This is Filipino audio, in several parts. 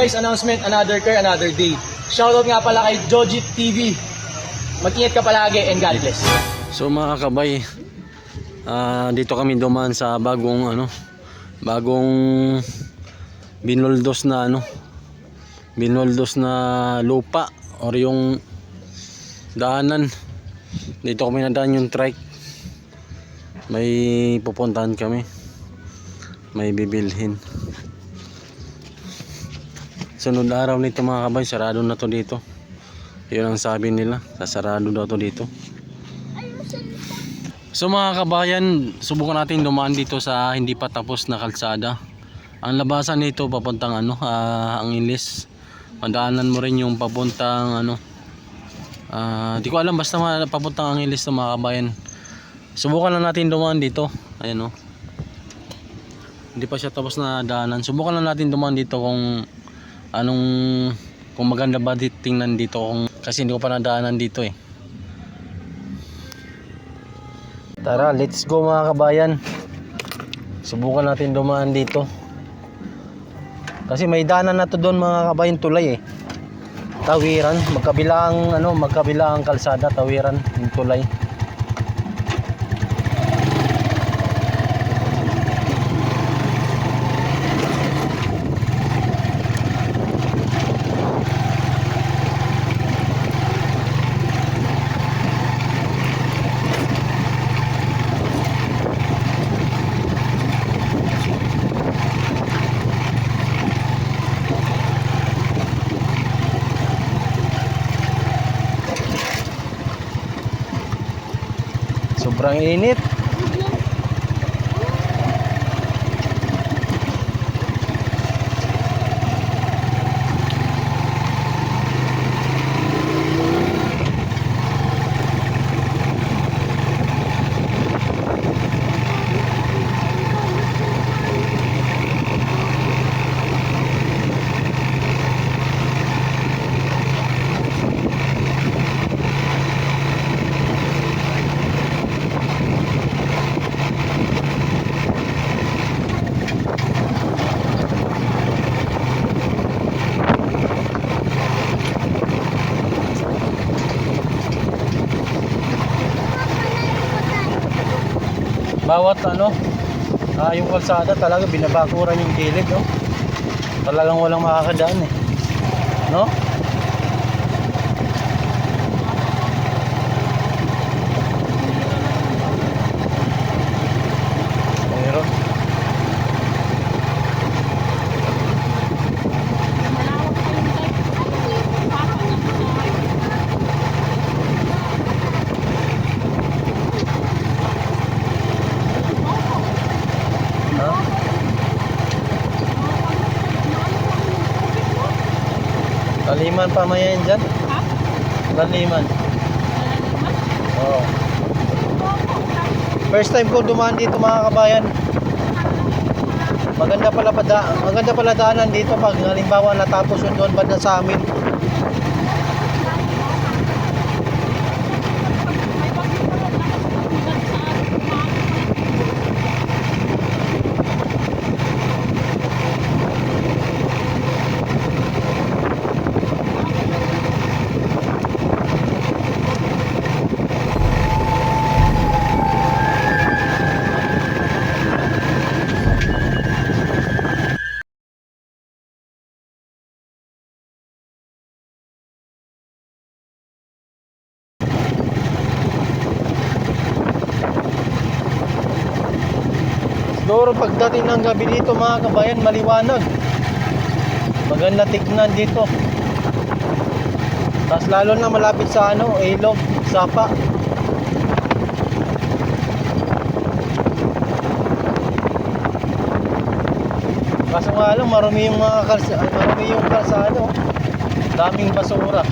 guys, announcement, another car, another day. Shoutout nga pala kay Jojit TV. Mag-ingat ka palagi and God bless. So mga kabay, dito kami dumaan sa bagong binuldos na lupa or yung daanan. Dito kami nadaan yung trike. May pupuntahan kami, may bibilhin. Sunod araw nito mga kabay, sarado na to dito. Yun ang sabi nila, sasarado daw to dito. So mga kabayan, subukan natin dumaan dito sa hindi pa tapos na kalsada. Ang labasan nito papuntang ang Ilis. Madaanan mo rin yung papuntang di ko alam, basta papuntang ang Ilis to mga kabayan. Subukan lang natin dumaan dito. Ayan hindi pa siya tapos na daanan. Subukan lang natin dumaan dito kung maganda ba tingnan dito, kasi hindi ko pa nadaanan dito eh. Tara, let's go mga kabayan. Subukan natin dumaan dito. Kasi may daanan na to doon mga kabayan, tulay eh. Tawiran, magkabilang kalsada, tawiran, yung tulay. Sobrang init. Bawat yung kalsada talaga binabakuran yung gilid, no? Talagang walang makakadaan eh, no? Meron. Laliman pa maya yan dyan? Ha? Laliman. Oo. First time ko dumaan dito mga kabayan. Maganda pala daanan dito pag halimbawa natapos yun doon banda sa amin. Siguro pagdating ng gabi dito mga kabayan, maliwanag. Maganda tignan dito. Tapos lalo na malapit sa ilog, sapa. Kaso nga lang marami yung kalsada. Daming basura.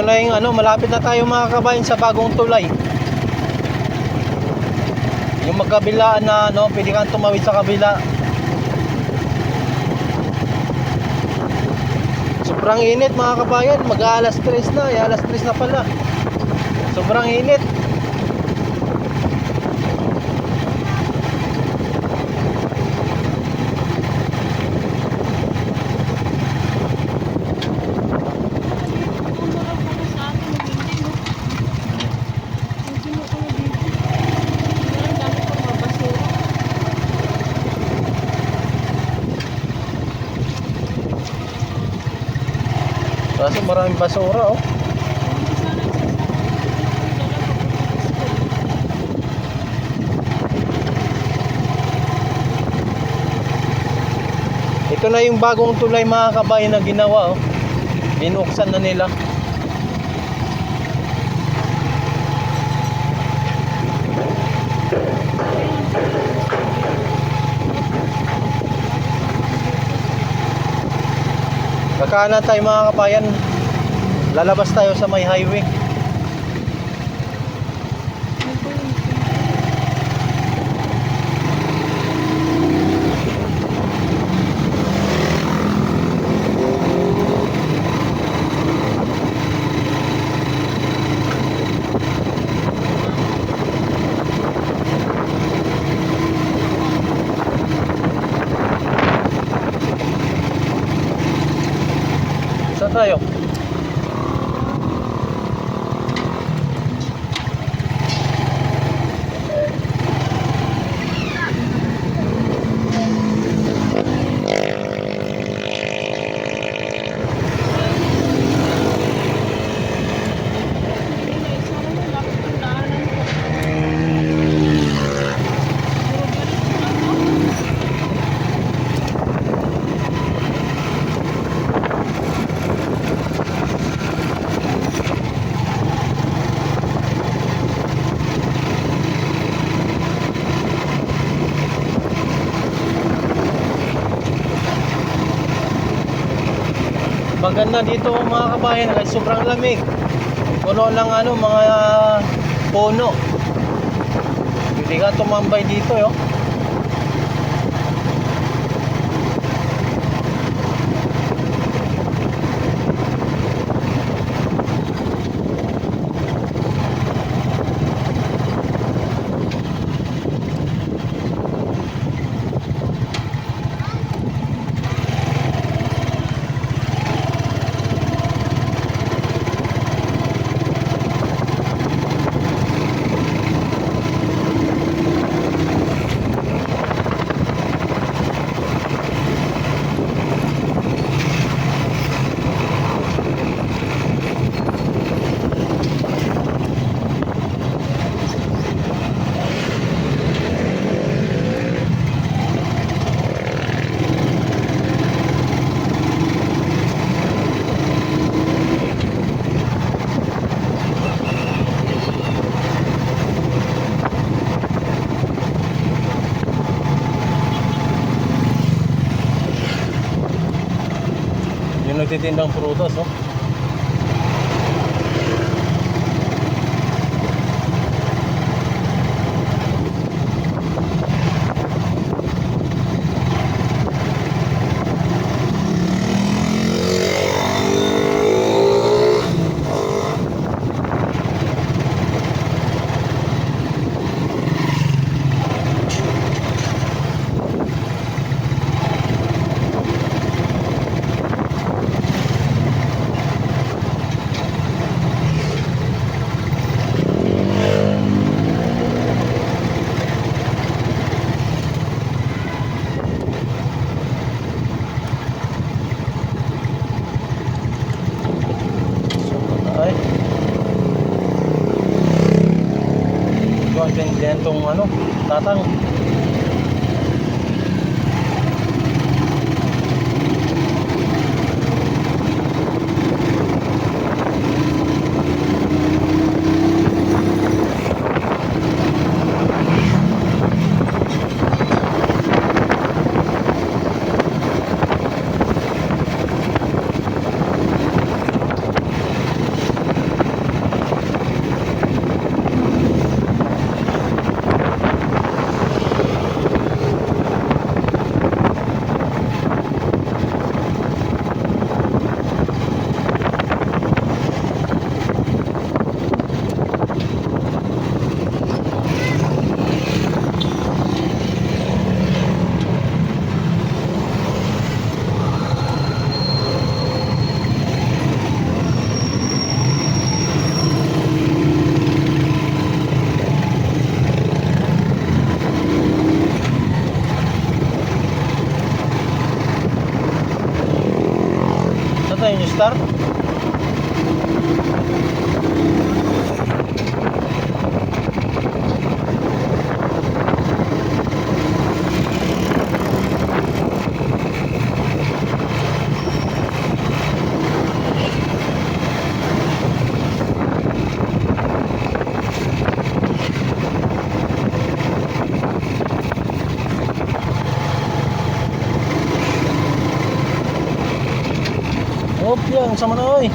Ito na yung ano, malapit na tayo mga kabayan sa bagong tulay. Yung magkabilaan na ano, pwede kang tumawid sa kabila. Sobrang init mga kabayan, mag-aalas 3 na, alas 3 na pala. Sobrang init. Kaso maraming basura oh. Ito na yung bagong tulay mga kabayan na ginawa oh. Binuksan na nila. Kakanan tayo mga kabayan. Lalabas tayo sa may highway. Saan tayo? Maganda dito mga kabayan kasi sobrang lamig. Puno lang ano, mga puno. Hindi ka tumambay dito yo. Yung nagtitindang prutas oh. Yan tong ano, tatang. Star. Hop yan, sama na oy.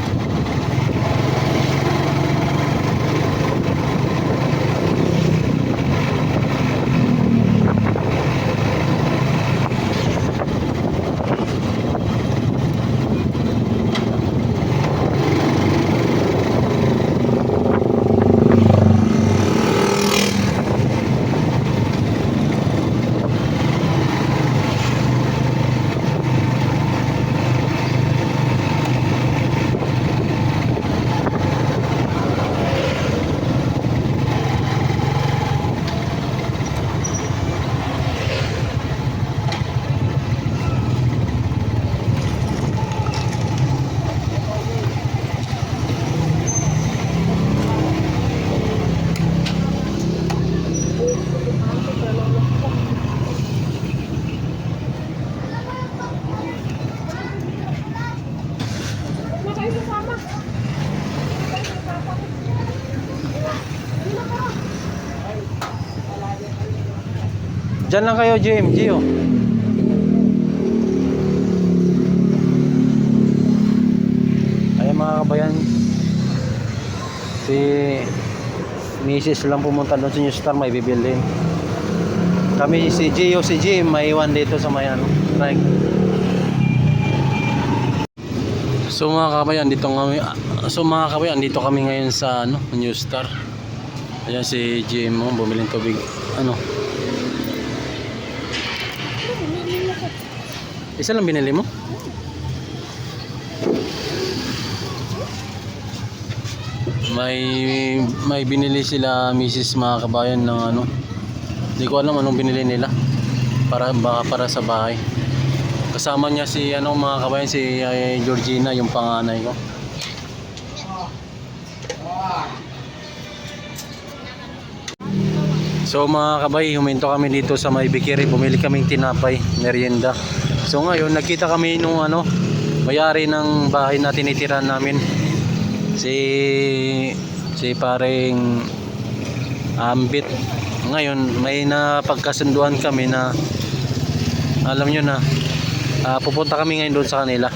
Diyan lang kayo, Gio. Ayan mga kabayan. Si Mrs. lang pumunta doon sa New Star, may bibilin. Kami si Gio, si Jim, may iwan dito sa may ano, like. So mga kabayan, dito kami ngayon sa ano, New Star. Ayan si Jim, bumili ng tubig. Ano? Isa lang binili mo? May binili sila Mrs. mga kabayan ng ano. Hindi ko alam anong binili nila. Baka para sa bahay. Kasama niya si ano mga kabayan, si Georgina, yung panganay ko. So mga kabay, huminto kami dito sa may bikiri, bumili kaming tinapay, merienda. So ngayon nakita kami nung ano, may-ari ng bahay na tinitirahan namin. Si paring Ambit. Ngayon may napagkasunduan kami na alam nyo na pupunta kami ngayon doon sa kanila.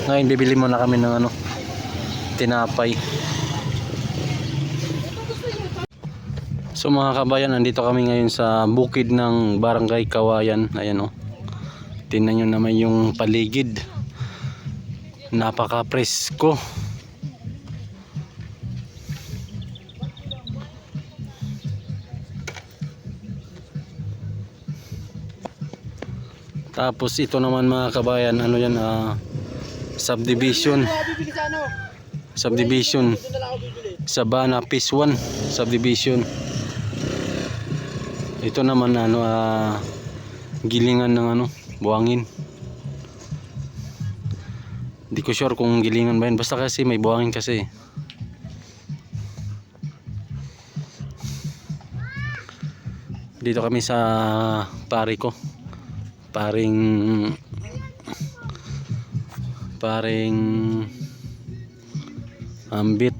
Ngayon bibili muna kami ng ano, tinapay. So mga kabayan, nandito kami ngayon sa bukid ng Barangay Kawayan. Ayan o. Tingnan nyo naman yung paligid. Napaka-presko. Tapos ito naman mga kabayan, ano yan, subdivision. Subdivision. Sabana Phase 1 subdivision. Ito naman ano, gilingan ng ano, buhangin. Hindi ko sure kung gilingan ba yun, basta kasi may buhangin kasi. Dito kami sa pare ko, paring Ambit.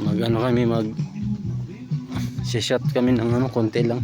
Mag ano kami, shot kami ng ano, konti lang.